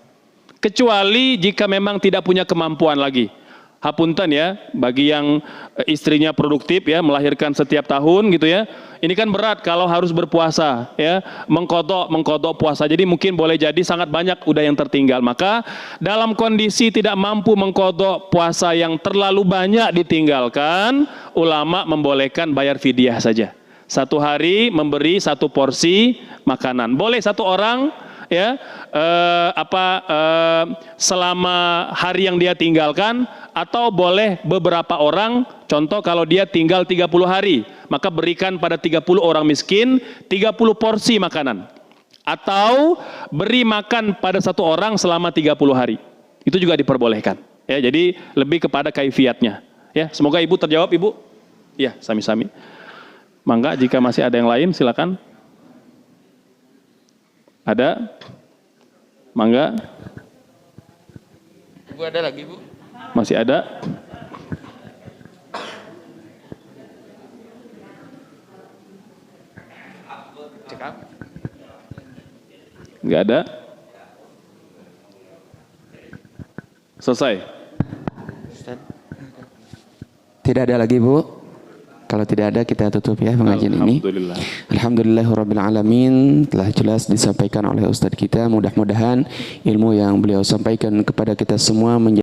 Kecuali jika memang tidak punya kemampuan lagi. Hapunten ya, bagi yang istrinya produktif ya, melahirkan setiap tahun gitu ya. Ini kan berat kalau harus berpuasa ya, mengqadha puasa. Jadi mungkin boleh jadi sangat banyak udah yang tertinggal. Maka dalam kondisi tidak mampu mengqadha puasa yang terlalu banyak ditinggalkan, ulama membolehkan bayar fidyah saja. 1 hari memberi 1 porsi makanan. Boleh 1 orang ya, selama hari yang dia tinggalkan, atau boleh beberapa orang. Contoh kalau dia tinggal 30 hari, maka berikan pada 30 orang miskin 30 porsi makanan. Atau beri makan pada 1 orang selama 30 hari. Itu juga diperbolehkan. Ya, jadi lebih kepada kaifiatnya. Ya, semoga ibu terjawab ibu. Ya, sami-sami. Mangga, jika masih ada yang lain silakan. Ada? Mangga. Ibu ada lagi, Bu? Masih ada? Enggak ada? Selesai? Tidak ada lagi, Bu? Kalau tidak ada, kita tutup ya pengajian ini. Alhamdulillah. Alhamdulillahirabbil alamin, telah jelas disampaikan oleh Ustadz kita. Mudah-mudahan ilmu yang beliau sampaikan kepada kita semua menjadi